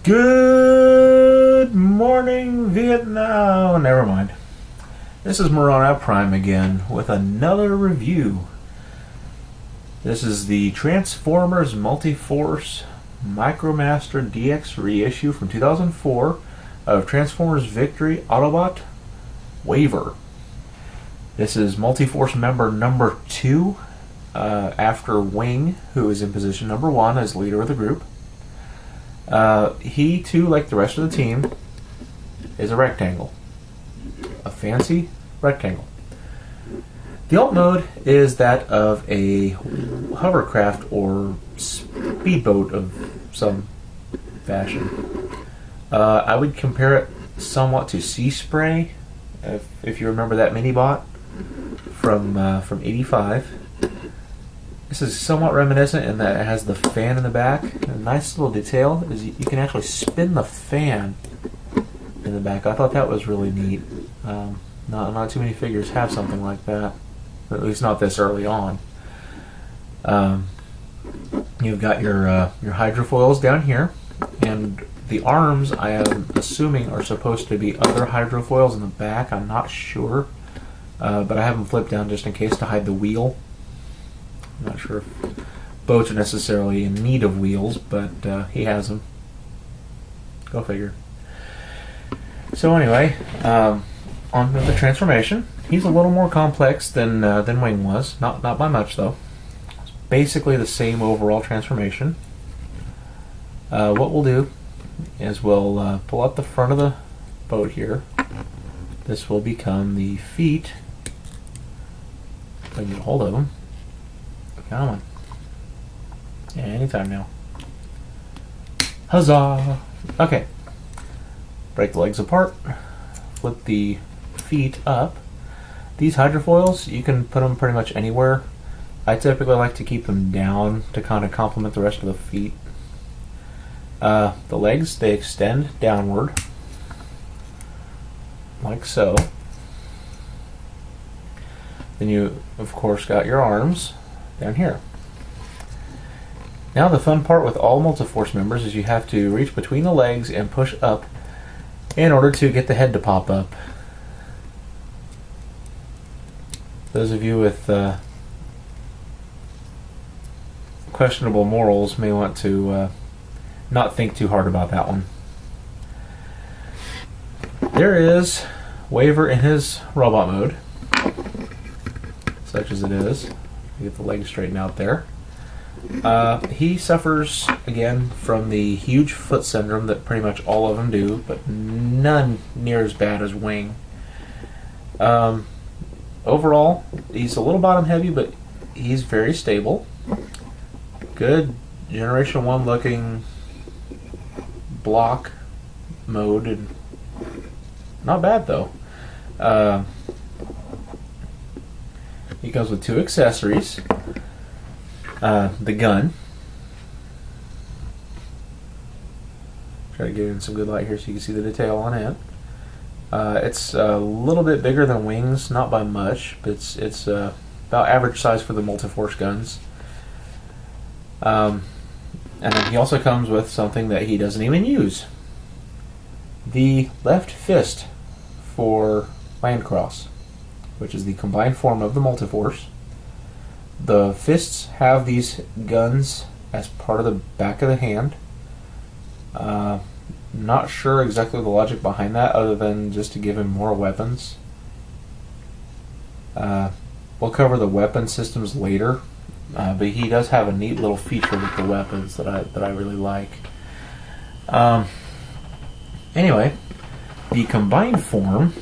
Good morning, Vietnam. Never mind. This is Morona Prime again with another review. This is the Transformers Multi-Force Micromaster DX reissue from 2004 of Transformers Victory Autobot Waver. This is Multi-Force member number 2 after Wing, who is in position number 1 as leader of the group. He too, like the rest of the team, is a rectangle. A fancy rectangle. The alt mode is that of a hovercraft or speedboat of some fashion. I would compare it somewhat to Sea Spray, if you remember that mini-bot from 85. This is somewhat reminiscent in that it has the fan in the back. A nice little detail is you can actually spin the fan in the back. I thought that was really neat. Not too many figures have something like that, at least not this early on. You've got your hydrofoils down here, and the arms, I am assuming, are supposed to be other hydrofoils in the back. I'm not sure, but I have them flipped down just in case to hide the wheel. I'm not sure if boats are necessarily in need of wheels, but he has them. Go figure. So anyway, on to the transformation. He's a little more complex than Wing was. Not by much though. It's basically the same overall transformation. What we'll do is we'll pull up the front of the boat here. This will become the feet. If I can get a hold of them. Come on. Yeah, anytime now. Huzzah! Okay. Break the legs apart. Flip the feet up. These hydrofoils, you can put them pretty much anywhere. I typically like to keep them down to kind of complement the rest of the feet. The legs, they extend downward. Like so. Then you, of course, got your arms down here. Now the fun part with all Multiforce members is you have to reach between the legs and push up in order to get the head to pop up. Those of you with questionable morals may want to not think too hard about that one. There is Waver in his robot mode, such as it is. Get the legs straightened out there. He suffers again from the huge foot syndrome that pretty much all of them do, but none near as bad as Wing. Overall, he's a little bottom heavy, but he's very stable. Good Generation 1 looking block mode, and not bad though. He comes with 2 accessories. The gun. Try to get in some good light here so you can see the detail on it. It's a little bit bigger than Wings, not by much, but it's about average size for the Multiforce guns. And then he also comes with something that he doesn't even use. The left fist for Landcross, which is the combined form of the Multiforce. The fists have these guns as part of the back of the hand. Not sure exactly the logic behind that, other than just to give him more weapons. We'll cover the weapon systems later, but he does have a neat little feature with the weapons that I really like. Anyway, the combined form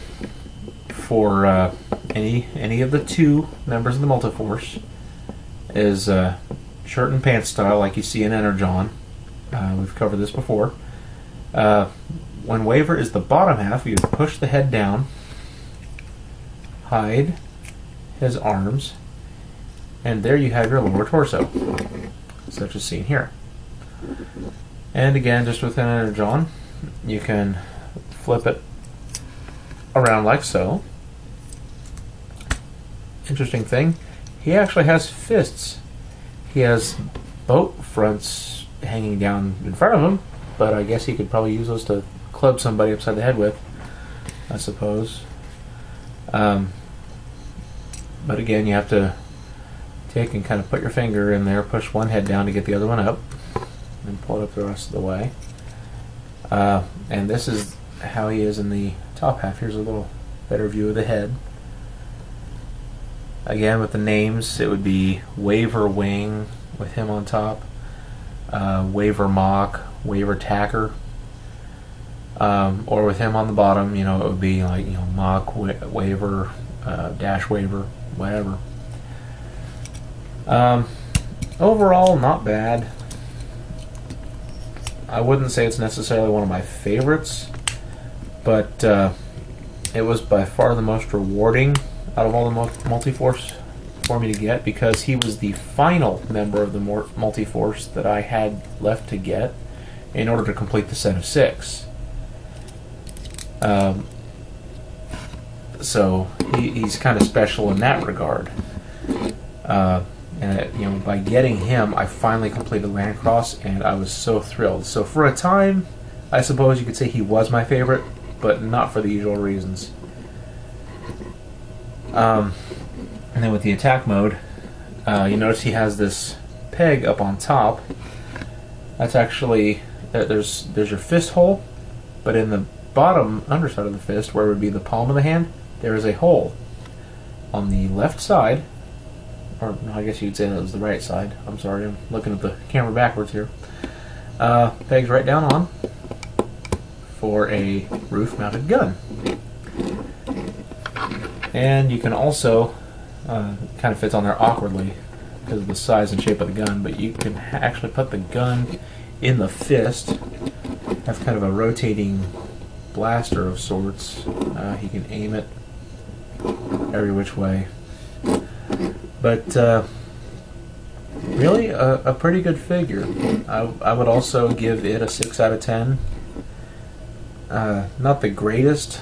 for any of the 2 members of the Multiforce is shirt and pants style, like you see in Energon. We've covered this before. When Waver is the bottom half, you push the head down, hide his arms, and there you have your lower torso, such as seen here. And again, just within Energon, you can flip it around like so. Interesting thing, he actually has fists. He has boat fronts hanging down in front of him, but I guess you could probably use those to club somebody upside the head with, I suppose. But again, you have to take and kind of put your finger in there, push one head down to get the other one up, and pull it up the rest of the way. And this is how he is in the top half. Here's a little better view of the head. Again, with the names, it would be Waver Wing with him on top, Waver Mock, Waver Tacker, or with him on the bottom, it would be like, Mock Waver, Dash Waver, whatever. Overall, not bad. I wouldn't say it's necessarily one of my favorites, but it was by far the most rewarding out of all the Multiforce for me to get, because he was the final member of the Multiforce that I had left to get in order to complete the set of 6. So he's kind of special in that regard. And by getting him, I finally completed Landcross, and I was so thrilled. So for a time, I suppose you could say he was my favorite, but not for the usual reasons. And then with the attack mode, you notice he has this peg up on top. That's actually, there's your fist hole, but in the bottom underside of the fist, where it would be the palm of the hand, there is a hole on the left side. Or no, I guess you'd say that was the right side. I'm sorry, I'm looking at the camera backwards here. Pegs right down on for a roof-mounted gun. And you can also, kind of fits on there awkwardly because of the size and shape of the gun, but you can actually put the gun in the fist, have kind of a rotating blaster of sorts. He can aim it every which way. But really a pretty good figure. I would also give it a 6 out of 10. Not the greatest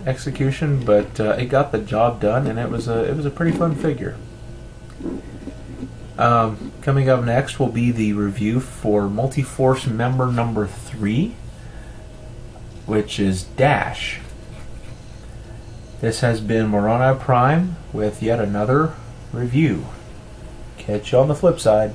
execution, but it got the job done, and it was a pretty fun figure. Coming up next will be the review for Multiforce member number 3, which is Dash. This has been Moroni Prime with yet another review. Catch you on the flip side.